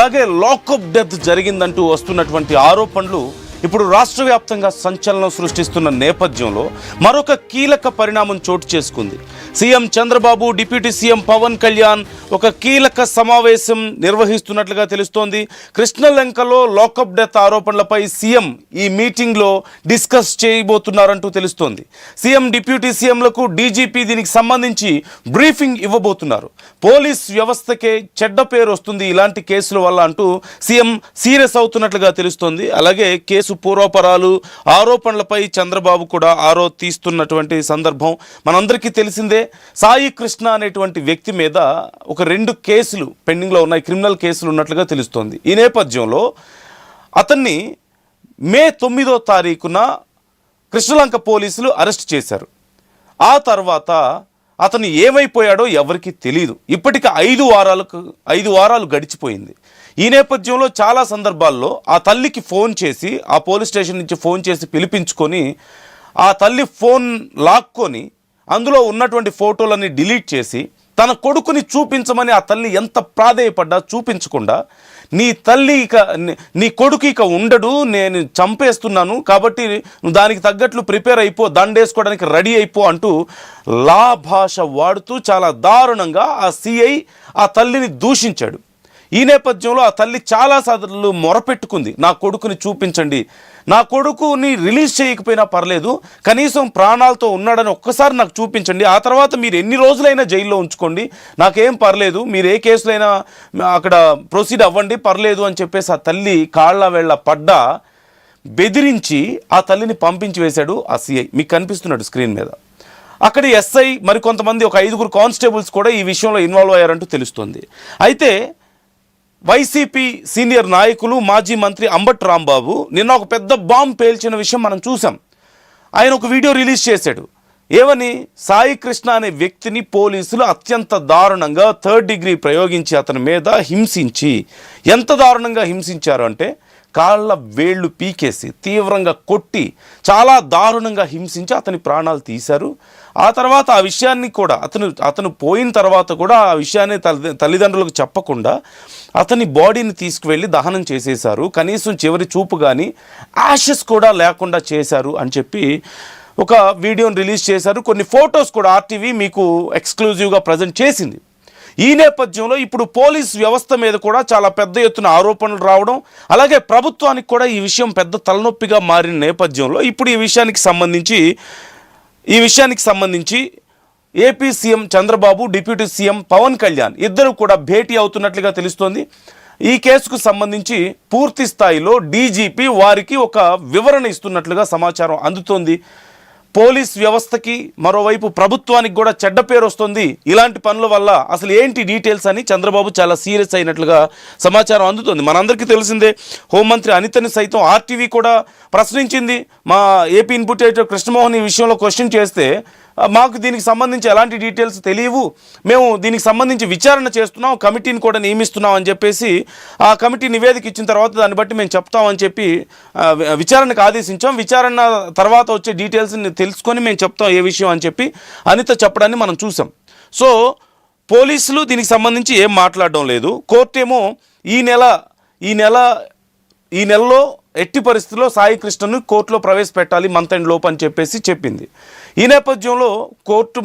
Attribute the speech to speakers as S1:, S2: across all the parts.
S1: అలాగే lockup death జరిగిందంటూ వస్తున్నటువంటి ఆరోపణలు ఇప్పుడు రాష్ట్ర వ్యాప్తంగా సంచలనం సృష్టిస్తున్న నేపథ్యంలో మరొక కీలక పరిణామం చోటు చేసుకుంది. CM Chandrababu, deputy CM Pawan Kalyan ఒక కీలక సమావేశం నిర్వహిస్తున్నట్లుగా తెలుస్తోంది. కృష్ణలంకలో లాకప్ డెత్ ఆరోపణలపై సీఎం ఈ మీటింగ్లో డిస్కస్ చేయబోతున్నారంటూ తెలుస్తోంది. సీఎం, డిప్యూటీ సీఎంలకు డీజీపీ దీనికి సంబంధించి బ్రీఫింగ్ ఇవ్వబోతున్నారు. పోలీస్ వ్యవస్థకే చెడ్డ పేరు వస్తుంది ఇలాంటి కేసుల వల్ల అంటూ సీఎం సీరియస్ అవుతున్నట్లుగా తెలుస్తోంది. అలాగే కేసు పూర్వపరాలు, ఆరోపణలపై చంద్రబాబు కూడా ఆరో తీస్తున్నటువంటి సందర్భం మనందరికీ తెలిసిందే. సాయి కృష్ణ అనేటువంటి వ్యక్తి మీద ఒక 2 కేసులు పెండింగ్లో ఉన్నాయి, క్రిమినల్ కేసులు ఉన్నట్లుగా తెలుస్తోంది. ఈ నేపథ్యంలో అతన్ని మే 9వ తారీఖున కృష్ణలంక పోలీసులు అరెస్ట్ చేశారు. ఆ తర్వాత అతను ఏమైపోయాడో ఎవరికి తెలియదు. ఇప్పటికి 5 వారాలు గడిచిపోయింది. ఈ నేపథ్యంలో చాలా సందర్భాల్లో ఆ తల్లికి ఫోన్ చేసి, ఆ పోలీస్ స్టేషన్ నుంచి ఫోన్ చేసి పిలిపించుకొని ఆ తల్లి ఫోన్ లాక్కొని అందులో ఉన్నటువంటి ఫోటోలన్నీ డిలీట్ చేసి తన కొడుకుని చూపించమని ఆ తల్లి ఎంత ప్రాధేయపడ్డా చూపించకుండా, నీ కొడుకు ఇక ఉండడు, నేను చంపేస్తున్నాను కాబట్టి నువ్వు దానికి తగ్గట్లు ప్రిపేర్ అయిపో, దండేసుకోవడానికి రెడీ అయిపో అంటూ లా భాష వాడుతూ చాలా దారుణంగా ఆ సిఐ ఆ తల్లిని దూషించాడు. ఈ నేపథ్యంలో ఆ తల్లి చాలాసార్లు మొరపెట్టుకుంది, నా కొడుకుని చూపించండి, నా కొడుకుని రిలీజ్ చేయకపోయినా పర్లేదు, కనీసం ప్రాణాలతో ఉన్నాడని ఒక్కసారి నాకు చూపించండి, ఆ తర్వాత మీరు ఎన్ని రోజులైనా జైల్లో ఉంచుకోండి, నాకేం పర్లేదు, మీరు ఏ కేసులైనా అక్కడ ప్రొసీడ్ అవ్వండి, పర్లేదు అని చెప్పేసి ఆ తల్లి కాళ్ళ వేళ్ళ పడ్డా బెదిరించి ఆ తల్లిని పంపించి వేశాడు ఆ సిఐ. మీకు కనిపిస్తున్నాడు స్క్రీన్ మీద. అక్కడ ఎస్ఐ మరికొంతమంది ఒక 5 కానిస్టేబుల్స్ కూడా ఈ విషయంలో ఇన్వాల్వ్ అయ్యారంటూ తెలుస్తుంది. అయితే వైసీపీ సీనియర్ నాయకులు, మాజీ మంత్రి అంబటి రాంబాబు నిన్న ఒక పెద్ద బాంబు పేల్చిన విషయం మనం చూసాం. ఆయన ఒక వీడియో రిలీజ్ చేశాడు. ఏమని? సాయి కృష్ణ అనే వ్యక్తిని పోలీసులు అత్యంత దారుణంగా 3rd డిగ్రీ ప్రయోగించి అతని మీద హింసించి, ఎంత దారుణంగా హింసించారు అంటే కాళ్ళ వేళ్ళు పీకేసి తీవ్రంగా కొట్టి చాలా దారుణంగా హింసించి అతని ప్రాణాలు తీశారు. ఆ తర్వాత ఆ విషయాన్ని కూడా అతను పోయిన తర్వాత కూడా ఆ విషయాన్ని తల్లిదండ్రులకు చెప్పకుండా అతని బాడీని తీసుకువెళ్ళి దహనం చేసేశారు. కనీసం చివరి చూపు కానీ యాషెస్ కూడా లేకుండా చేశారు అని చెప్పి ఒక వీడియోని రిలీజ్ చేశారు. కొన్ని ఫొటోస్ కూడా ఆర్టీవీ మీకు ఎక్స్క్లూజివ్గా ప్రజెంట్ చేసింది. ఈ నేపథ్యంలో ఇప్పుడు పోలీస్ వ్యవస్థ మీద కూడా చాలా పెద్ద ఎత్తున ఆరోపణలు రావడం, అలాగే ప్రభుత్వానికి కూడా ఈ విషయం పెద్ద తలనొప్పిగా మారిన నేపథ్యంలో ఇప్పుడు ఈ విషయానికి సంబంధించి AP CM Chandrababu, deputy CM Pawan Kalyan ఇద్దరు కూడా భేటీ అవుతున్నట్లుగా తెలుస్తోంది. ఈ కేసుకు సంబంధించి పూర్తి స్థాయిలో డీజీపీ వారికి ఒక వివరణ ఇస్తున్నట్లుగా సమాచారం అందుతోంది. పోలీస్ వ్యవస్థకి, మరోవైపు ప్రభుత్వానికి కూడా చెడ్డ పేరు వస్తుంది ఇలాంటి పనుల వల్ల. అసలు ఏంటి డీటెయిల్స్ అని చంద్రబాబు చాలా సీరియస్ అయినట్లుగా సమాచారం అందుతుంది. మనందరికీ తెలిసిందే, హోంమంత్రి అనితని సైతం ఆర్టీవీ కూడా ప్రశ్నించింది. మా ఏపీ ఇన్పుట్ ఎడిటర్ కృష్ణమోహన్ ఈ విషయంలో క్వశ్చన్ చేస్తే, మాకు దీనికి సంబంధించి ఎలాంటి డీటెయిల్స్ తెలియవు, మేము దీనికి సంబంధించి విచారణ చేస్తున్నాం, కమిటీని కూడా నియమిస్తున్నాం అని చెప్పేసి ఆ కమిటీ నివేదిక ఇచ్చిన తర్వాత దాన్ని బట్టి మేము చెప్తామని చెప్పి విచారణకు ఆదేశించాం. విచారణ తర్వాత వచ్చే డీటెయిల్స్ని తెలుసుకొని మేము చెప్తాం ఏ విషయం అని చెప్పి అనిత చెప్పడాన్ని మనం చూసాం. సో పోలీసులు దీనికి సంబంధించి ఏం మాట్లాడడం లేదు. కోర్టు ఏమో ఈ నెలలో ఎట్టి పరిస్థితుల్లో సాయి కృష్ణను కోర్టులో ప్రవేశపెట్టాలి మంత్ ఎండ్ లోపు అని చెప్పేసి చెప్పింది. ఈ నేపథ్యంలో కోర్టు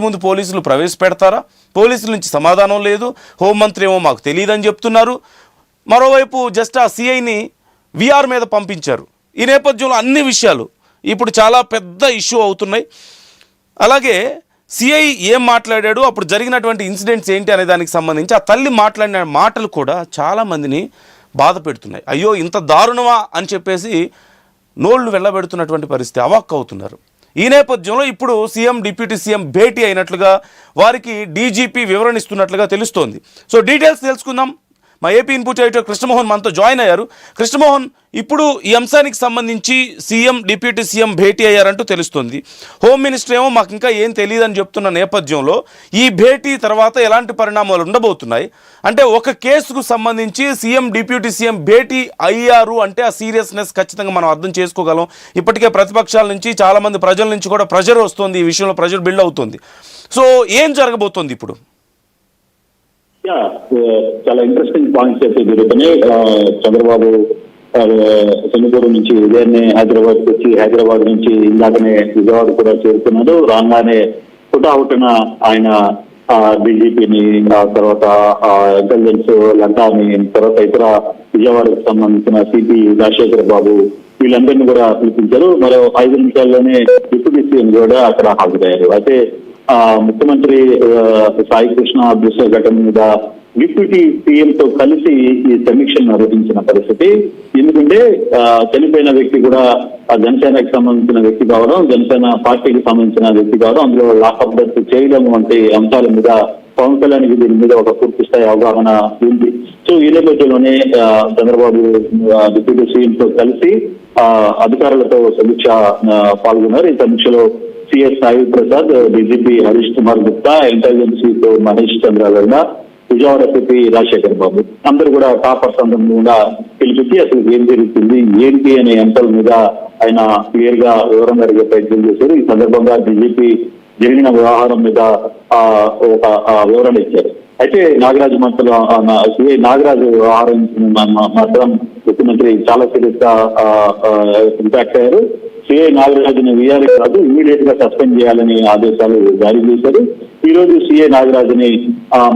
S1: ముందు పోలీసులు ప్రవేశపెడతారా? పోలీసుల నుంచి సమాధానం లేదు. హోంమంత్రి ఏమో మాకు తెలియదని చెప్తున్నారు. మరోవైపు జస్ట్ ఆ సిఐని విఆర్ మీద పంపించారు. ఈ నేపథ్యంలో అన్ని విషయాలు ఇప్పుడు చాలా పెద్ద ఇష్యూ అవుతున్నాయి. అలాగే సిఐ ఏం మాట్లాడాడు, అప్పుడు జరిగినటువంటి ఇన్సిడెంట్స్ ఏంటి అనే దానికి సంబంధించి ఆ తల్లి మాట్లాడిన మాటలు కూడా చాలామందిని బాధ పెడుతున్నాయి. అయ్యో ఇంత దారుణమా అని చెప్పేసి నోళ్లు వెళ్ళబెడుతున్నటువంటి పరిస్థితి, అవాక్ అవుతున్నారు. ఈ నేపథ్యంలో ఇప్పుడు సీఎం, డిప్యూటీ సీఎం భేటీ అయినట్లుగా వారికి డీజీపీ వివరణ ఇస్తున్నట్లుగా తెలుస్తోంది. సో డీటెయిల్స్ తెలుసుకుందాం. మా ఏపీ ఇన్పుట్ ఎడిటర్ కృష్ణమోహన్ మనతో జాయిన్ అయ్యారు. కృష్ణమోహన్, ఇప్పుడు ఈ అంశానికి సంబంధించి సీఎం, డిప్యూటీ సీఎం భేటీ అయ్యారంటూ తెలుస్తుంది. హోమ్ మినిస్టర్ ఏమో మాకు ఇంకా ఏం తెలియదని చెప్తున్న నేపథ్యంలో ఈ భేటీ తర్వాత ఎలాంటి పరిణామాలు ఉండబోతున్నాయి? అంటే ఒక కేసుకు సంబంధించి సీఎం, డిప్యూటీ సీఎం భేటీ అయ్యారు అంటే ఆ సీరియస్నెస్ ఖచ్చితంగా మనం అర్థం చేసుకోగలం. ఇప్పటికే ప్రతిపక్షాల నుంచి, చాలామంది ప్రజల నుంచి కూడా ప్రెషర్ వస్తుంది, ఈ విషయంలో ప్రెషర్ బిల్డ్ అవుతుంది. సో ఏం జరగబోతోంది ఇప్పుడు?
S2: యా, చాలా ఇంట్రెస్టింగ్ పాయింట్స్ అయితే జరుగుతున్నాయి. చంద్రబాబు చెన్నూరు నుంచి ఉదయాన్నే హైదరాబాద్ వచ్చి హైదరాబాద్ నుంచి ఇందాకనే విజయవాడ కూడా చేరుకున్నారు. రాగానే పుటావుటన ఆయన డీజీపీని, తర్వాత ఇంటెలిజెన్స్ లంకాని, తర్వాత ఇతర విజయవాడకు సంబంధించిన సిపి రాజశేఖర్ బాబు వీళ్ళందరినీ కూడా పిలిపించారు. మరో 5 నిమిషాల్లోనే డిప్యూటీ సీఎం కూడా అక్కడ హాజరయ్యారు. అయితే ముఖ్యమంత్రి సాయి కృష్ణ అదృశ్య ఘటన మీద డిప్యూటీ సీఎం తో కలిసి ఈ సమీక్షను నిర్వహించిన పరిస్థితి. ఎందుకంటే చనిపోయిన వ్యక్తి కూడా జనసేనకి సంబంధించిన వ్యక్తి కావడం, జనసేన పార్టీకి సంబంధించిన వ్యక్తి కావడం, అందులో లాకప్ డెత్ చేయడం వంటి అంశాల మీద పవన్ కళ్యాణ్కి దీని మీద ఒక పూర్తి స్థాయి అవగాహన ఉంది. సో ఈ నేపథ్యంలోనే చంద్రబాబు డిప్యూటీ సీఎం తో కలిసి అధికారులతో సమీక్ష పాల్గొన్నారు. ఈ సమీక్షలో CS Sai Prasad, DGP Harish Kumar Gupta, intelligence chief Mahesh Chandragowda, Vijayawada CP Rajasekhar Babu అందరూ కూడా టాపర్స్ అందరూ కూడా పిలిపించి అసలు ఏం జరుగుతుంది ఏంటి అనే అంశాల మీద ఆయన క్లియర్ గా వివరంగా అడిగే ప్రయత్నం చేశారు. ఈ సందర్భంగా డీజీపీ జరిగిన వ్యవహారం మీద ఒక వివరణ ఇచ్చారు. అయితే నాగరాజు నాగరాజు వ్యవహారం మాత్రం ముఖ్యమంత్రి చాలా సీరియస్ గా ఇంపాక్ట్ అయ్యారు. సిఐ నాగరాజుని వీఆర్ఏ కాదు, ఇమీడియట్ గా సస్పెండ్ చేయాలని ఆదేశాలు జారీ చేశారు. ఈ రోజు సిఐ నాగరాజుని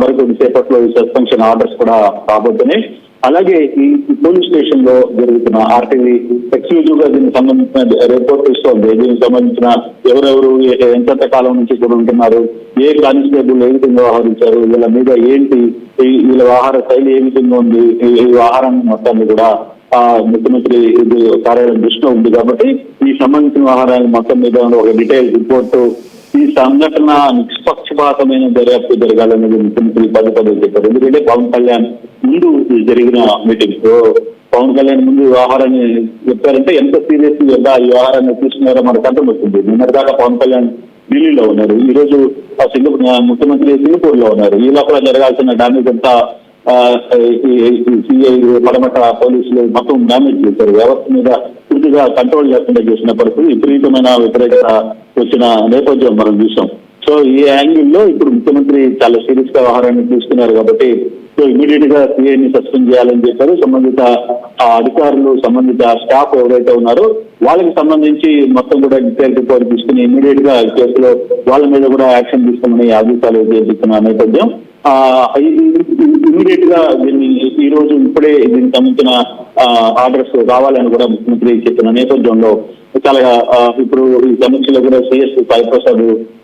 S2: మరికొద్ది సేపట్లో సస్పెన్షన్ ఆర్డర్స్ కూడా రాబోతున్నాయి. అలాగే ఈ పోలీస్ స్టేషన్ లో జరుగుతున్న ఆర్టీవీ ఎక్స్క్లూజివ్ గా దీనికి సంబంధించిన రిపోర్ట్ ఇస్తోంది. దీనికి సంబంధించిన ఎవరెవరు ఎంత కాలం నుంచి కూడా ఉంటున్నారు, ఏ కానిస్టేబుల్ ఏ విధంగా వ్యవహరించారు, వీళ్ళ మీద ఏంటి, వీళ్ళ వ్యవహార శైలి ఏ విధంగా ఉంది, ఈ వ్యవహారం మొత్తాన్ని కూడా ముఖ్యమంత్రి కార్యాలయం దృష్టిలో ఉంది. కాబట్టి ఈ సంబంధించిన వ్యవహారాన్ని మొత్తం మీద ఒక డీటెయిల్ రిపోర్టు, ఈ సంఘటన నిష్పక్షపాతమైన దర్యాప్తు జరగాలనేది ముఖ్యమంత్రి పదే చెప్పారు. ఎందుకంటే పవన్ కళ్యాణ్ ముందు జరిగిన మీటింగ్ లో పవన్ కళ్యాణ్ ముందు వ్యవహారాన్ని చెప్పారంటే ఎంత సీరియస్ గా ఈ వ్యవహారాన్ని తీసుకున్నారో మనకు అర్థమవుతుంది. నిన్నటిదాకా పవన్ కళ్యాణ్ ఢిల్లీలో ఉన్నారు, ఈ రోజు ముఖ్యమంత్రి సింగపూర్ లో ఉన్నారు. ఈ లోపల జరగాల్సిన డ్యామేజ్ అంతా సిఐ పడమట పోలీసులు మొత్తం డ్యామేజ్ చేశారు. వ్యవస్థ మీద పూర్తిగా కంట్రోల్ లేకుండా చేసిన పరిస్థితి, విపరీతమైన వ్యతిరేకత వచ్చిన నేపథ్యం మనం చూసాం. సో ఈ యాంగిల్ లో ఇప్పుడు ముఖ్యమంత్రి చాలా సీరియస్ గా వ్యవహారాన్ని తీసుకున్నారు. కాబట్టి సో ఇమీడియట్ గా సిఐని సస్పెండ్ చేయాలని చెప్పారు. సంబంధిత అధికారులు, సంబంధిత స్టాఫ్ ఎవరైతే ఉన్నారో వాళ్ళకి సంబంధించి మొత్తం కూడా డీటెయిల్ రిపోర్ట్ తీసుకుని ఇమీడియట్ గా కేసులో వాళ్ళ మీద కూడా యాక్షన్ తీసుకోమని ఆదేశాలు చేస్తున్న నేపథ్యం. ఇమీడియట్ గా దీన్ని ఈ రోజు ఇప్పుడే దీనికి సంబంధించిన ఆర్డర్స్ రావాలని కూడా ముఖ్యమంత్రి చెప్పిన నేపథ్యంలో చాలా ఇప్పుడు ఈ సమీక్షలో కూడా సిఎస్ సాయి ప్రసాద్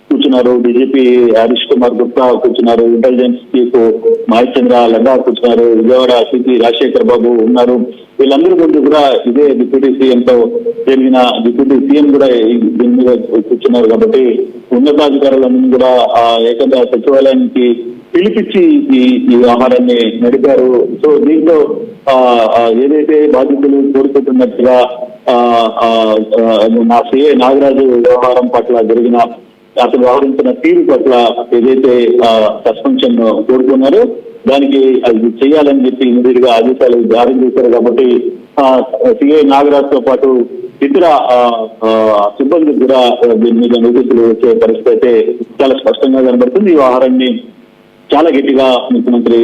S2: కూర్చున్నారు, డీజీపీ హరీష్ కుమార్ గుప్తా కూర్చున్నారు, ఇంటెలిజెన్స్ చీఫ్ మహేష్ చంద్ర లంగా కూర్చున్నారు, విజయవాడ సిపి రాజశేఖర్ బాబు ఉన్నారు. వీళ్ళందరూ ముందు కూడా ఇదే డిప్యూటీ సీఎం తో జరిగిన డిప్యూటీ సీఎం కూడా దీని మీద కూర్చున్నారు. కాబట్టి ఉన్నతాధికారులన్నీ కూడా ఏకంగా సచివాలయానికి పిలిపించి ఈ వ్యవహారాన్ని నడిపారు. సో దీంట్లో ఏదైతే బాధితులు కోరుకుంటున్నట్టుగా నా సిఐ నాగరాజు వ్యవహారం పట్ల జరిగిన అతను వ్యవహరించిన తీరు పట్ల ఏదైతే సస్పెన్షన్ కోరుకున్నారో దానికి అది చేయాలని చెప్పి ఇమీడియట్ గా ఆదేశాలు జారీ చేశారు. కాబట్టి సిఐ నాగరాజ్ తో పాటు ఇతర సిబ్బంది కూడా దీని మీద నోటీసులు వచ్చే పరిస్థితి అయితే చాలా స్పష్టంగా కనబడుతుంది. ఈ వ్యవహారాన్ని చాలా గట్టిగా ముఖ్యమంత్రి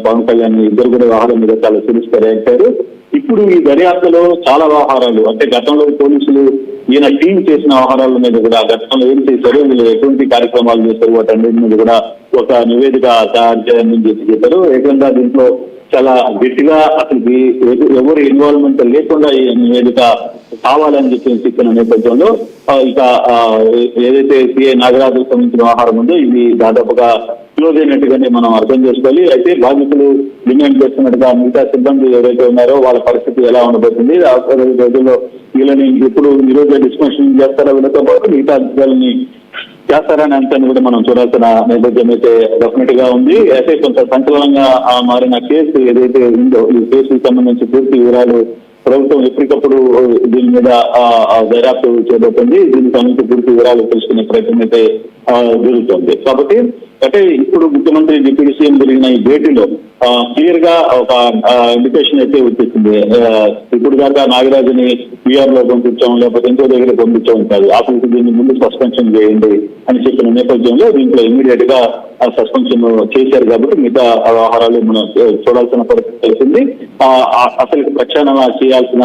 S2: పవన్ కళ్యాణ్ ఇద్దరు కూడా వ్యవహారం మీద చాలా సీరియస్ గా రియాక్ట్ అయ్యారు. ఇప్పుడు ఈ దర్యాప్తులో చాలా వ్యవహారాలు అంటే గతంలో పోలీసులు ఈయన టీం చేసిన వ్యవహారాల మీద కూడా గతంలో ఏం చేశారు, వీళ్ళు ఎటువంటి కార్యక్రమాలు చేశారు, వాటన్నిటి మీద కూడా ఒక నివేదిక తయారు చేయాలని చెప్పారు. ఏకంగా దీంట్లో చాలా గట్టిగా అసలు ఎవరు ఇన్వాల్వ్మెంట్ లేకుండా ఈ నివేదిక కావాలని చెప్పిన నేపథ్యంలో ఇక ఏదైతే సిఐ నాగరాజుకు సంబంధించిన వ్యవహారం ఉందో ఇది దాదాపుగా క్లోజ్ అయినట్టుగానే మనం అర్థం చేసుకోవాలి. అయితే బాధితులు డిమాండ్ చేస్తున్నట్టుగా మిగతా సిబ్బంది ఎవరైతే ఉన్నారో వాళ్ళ పరిస్థితి ఎలా ఉండబోతుంది, రోజుల్లో వీళ్ళని ఎప్పుడు ఈ రోజు డిస్కషన్ చేస్తారో వీళ్ళతో పాటు మిగతా అధికారులని చేస్తారనే అంశాన్ని కూడా మనం చూడాల్సిన నేపథ్యం అయితే డెఫినెట్ గా ఉంది. అయితే కొంత సంచలనంగా మారిన కేసు ఏదైతే ఉందో ఈ కేసుకు సంబంధించి పూర్తి వివరాలు ప్రభుత్వం ఎప్పటికప్పుడు దీని మీద దర్యాప్తు చేయబోతుంది. దీనికి సంబంధించి పూర్తి వివరాలు తెలుసుకునే ప్రయత్నం అయితే జరుగుతుంది. కాబట్టి అంటే ఇప్పుడు ముఖ్యమంత్రి డిప్యూటీ సీఎం జరిగిన ఈ భేటీలో క్లియర్ గా ఒక ఇండికేషన్ అయితే వచ్చేసింది. ఇప్పుడు దాకా నాగరాజుని పిఆర్ లో పంపించాం, లేకపోతే ఇంకో దగ్గర పంపించాం కాదు, అసలు దీన్ని ముందు సస్పెన్షన్ చేయండి అని చెప్పిన నేపథ్యంలో దీంట్లో ఇమ్మీడియట్ గా సస్పెన్షన్ చేశారు. కాబట్టి మిగతా వ్యవహారాలు మనం చూడాల్సిన పరిస్థితి వచ్చింది. అసలు ప్రక్షాళన చేయాల్సిన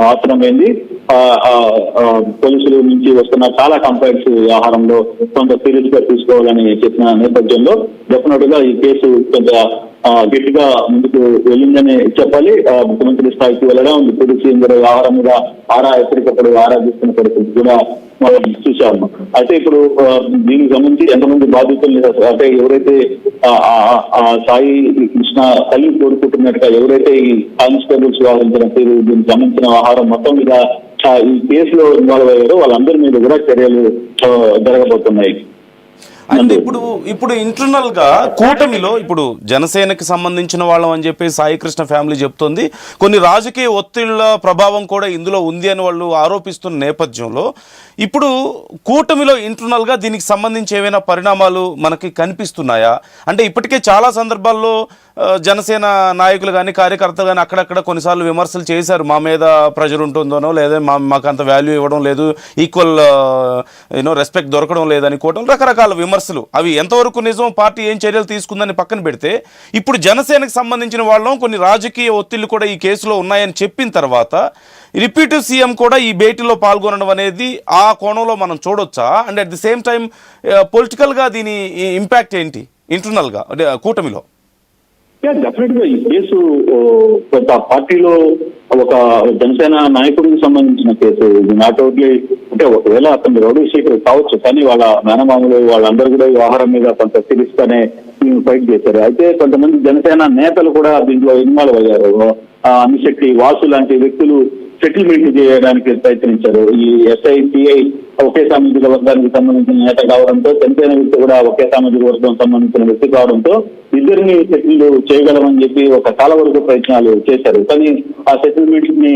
S2: అవసరం ఏంది? పోలీసుల నుంచి వస్తున్న చాలా కంప్లైంట్స్ వ్యవహారంలో కొంత సీరియస్ గా తీసుకోవాలని చెప్పిన నేపథ్యంలో డెఫినెట్ గా ఈ కేసు కొంత గట్టిగా ముందుకు వెళ్ళిందని చెప్పాలి. ముఖ్యమంత్రి స్థాయికి వెళ్ళడం, డిప్యూటీ సీఎం గారి వ్యవహారం మీద ఎప్పటికప్పుడు ఆరాధిస్తున్న పరిస్థితి కూడా మనం చూసాము. అయితే ఇప్పుడు దీనికి సంబంధించి ఎంతమంది బాధితులు, అంటే ఎవరైతే సాయి కృష్ణ తల్లి కోరుకుంటున్నట్టుగా ఎవరైతే ఈ కానిస్టేబుల్స్ వ్యవహరించిన తీరు, దీనికి సంబంధించిన వ్యవహారం మొత్తం మీద ఈ కేసులో ఇన్వాల్వ్ అయ్యారో వాళ్ళందరి మీద కూడా చర్యలు జరగబోతున్నాయి.
S1: అంటే ఇప్పుడు ఇంటర్నల్ గా కూటమిలో ఇప్పుడు జనసేనకి సంబంధించిన వాళ్ళం అని చెప్పి సాయికృష్ణ ఫ్యామిలీ చెప్తోంది. కొన్ని రాజకీయ ఒత్తిళ్ల ప్రభావం కూడా ఇందులో ఉంది అని వాళ్ళు ఆరోపిస్తున్న నేపథ్యంలో ఇప్పుడు కూటమిలో ఇంటర్నల్ గా దీనికి సంబంధించి ఏమైనా పరిణామాలు మనకి కనిపిస్తున్నాయా? అంటే ఇప్పటికే చాలా సందర్భాల్లో జనసేన నాయకులు కానీ కార్యకర్తలు కానీ అక్కడక్కడ కొన్నిసార్లు విమర్శలు చేశారు, మా మీద ప్రెజర్ ఉంటుందనో, లేదా మాకు అంత వాల్యూ ఇవ్వడం లేదు, ఈక్వల్ రెస్పెక్ట్ దొరకడం లేదని కోవడం, రకరకాల విమర్శలు. అవి ఎంతవరకు నిజం, పార్టీ ఏం చర్యలు తీసుకుందని పక్కన పెడితే ఇప్పుడు జనసేనకు సంబంధించిన వాళ్ళం కొన్ని రాజకీయ ఒత్తిళ్లు కూడా ఈ కేసులో ఉన్నాయని చెప్పిన తర్వాత రిపీటివ్ సీఎం కూడా ఈ భేటీలో పాల్గొనడం అనేది ఆ కోణంలో మనం చూడొచ్చా? And at the same time పొలిటికల్గా దీని ఇంపాక్ట్ ఏంటి ఇంటర్నల్గా కూటమిలో?
S2: డెఫినెట్ గా ఈ కేసు కొంత పార్టీలో ఒక జనసేన నాయకుడికి సంబంధించిన కేసు. నాట్ ఓన్లీ అంటే ఒకవేళ అతను రౌడీ షీటర్ కావచ్చు, కానీ వాళ్ళ మేనమామలు వాళ్ళందరూ కూడా వ్యవహారం మీద కొంత సీరియస్ గానే ఫైట్ చేశారు. అయితే కొంతమంది జనసేన నేతలు కూడా దీంట్లో ఇన్వాల్వ్ అయ్యారు. అమిశెట్టి, వాసు లాంటి వ్యక్తులు సెటిల్మెంట్ చేయడానికి ప్రయత్నించారు. ఈ ఎస్ఐసిఐ ఒకే సామాజిక వర్గానికి సంబంధించిన నేత కావడంతో, జనసేన వ్యక్తి కూడా ఒకే సామాజిక వర్గం సంబంధించిన వ్యక్తి కావడంతో ఇద్దరిని సెటిల్ చేయగలమని చెప్పి చాలా వరకు ప్రయత్నాలు చేశారు. కానీ ఆ సెటిల్మెంట్ ని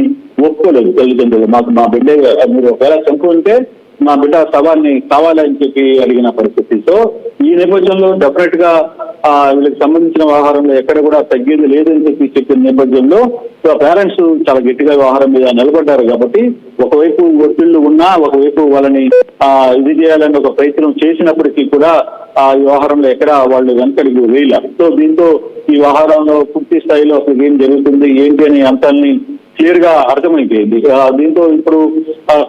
S2: ఒప్పుకోలేదు తల్లిదండ్రులు. మా బిడ్డ మీరు ఒకవేళ చంపుకుంటే మా బిడ్డ శవాన్ని కావాలని చెప్పి అడిగిన పరిస్థితి. సో ఈ నేపథ్యంలో డెఫినెట్ గా వీళ్ళకి సంబంధించిన వ్యవహారంలో ఎక్కడ కూడా తగ్గేది లేదని చెప్పిన నేపథ్యంలో పేరెంట్స్ చాలా గట్టిగా వ్యవహారం మీద నిలబడ్డారు. కాబట్టి ఒకవైపు ఒత్తిళ్లు ఉన్నా, ఒకవైపు వాళ్ళని ఇది చేయాలని ఒక ప్రయత్నం చేసినప్పటికీ కూడా ఆ వ్యవహారంలో ఎక్కడ వాళ్ళు వెనకడికి వేయలే. సో దీంతో ఈ వ్యవహారంలో పూర్తి స్థాయిలో అసలు ఏం జరుగుతుంది ఏంటి అనే అంశాలని క్లియర్ గా అర్థమైపోయింది. దీంతో ఇప్పుడు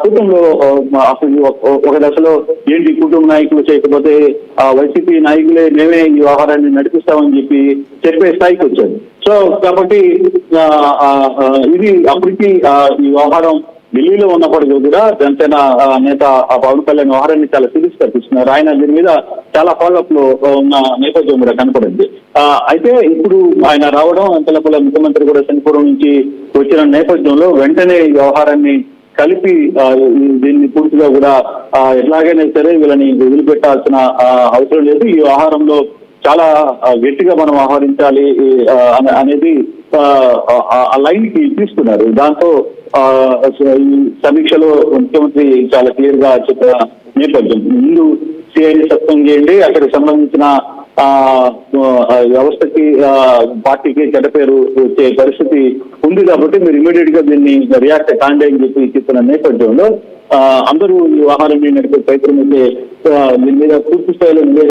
S2: కుటుంబంలో అసలు ఒక దశలో ఏంటి కుటుంబ నాయకులు చేయకపోతే వైసీపీ నాయకులే మేమే ఈ వ్యవహారాన్ని నడిపిస్తామని చెప్పే స్థాయికి వచ్చారు. సో కాబట్టి ఇది అప్పటికి ఈ వ్యవహారం ఢిల్లీలో ఉన్నప్పటికీ కూడా జనసేన నేత పవన్ కళ్యాణ్ వ్యవహారాన్ని చాలా సీరియస్ గా తీసుకున్నారు. ఆయన దీని మీద చాలా ఫాలోఅప్ లో ఉన్న నేపథ్యం కూడా కనపడింది. అయితే ఇప్పుడు ఆయన రావడం, అంతలోపల ముఖ్యమంత్రి కూడా చనిపోవడం నుంచి వచ్చిన నేపథ్యంలో వెంటనే ఈ వ్యవహారాన్ని కలిపి దీన్ని పూర్తిగా కూడా ఎట్లాగైనా సరే వీళ్ళని వదిలిపెట్టాల్సిన అవసరం లేదు, ఈ వ్యవహారంలో చాలా గట్టిగా మనం వ్యవహరించాలి అనేది ఆ లైన్ కి తీసుకున్నారు. దాంతో ఈ సమీక్షలో ముఖ్యమంత్రి చాలా క్లియర్ గా చెప్పిన నేపథ్యం, ముందు సిఐని సస్పెండ్ చేయండి, అక్కడికి సంబంధించిన వ్యవస్థకి పార్టీకి చెడ్డ పేరు వచ్చే పరిస్థితి ఉంది కాబట్టి మీరు ఇమీడియట్ గా దీన్ని రియాక్ట్ కాండి అని చెప్పిన నేపథ్యంలో అందరూ ఈ వ్యవహారాన్ని నడిపే ప్రయత్నం అయితే దీని మీద పూర్తి స్థాయిలో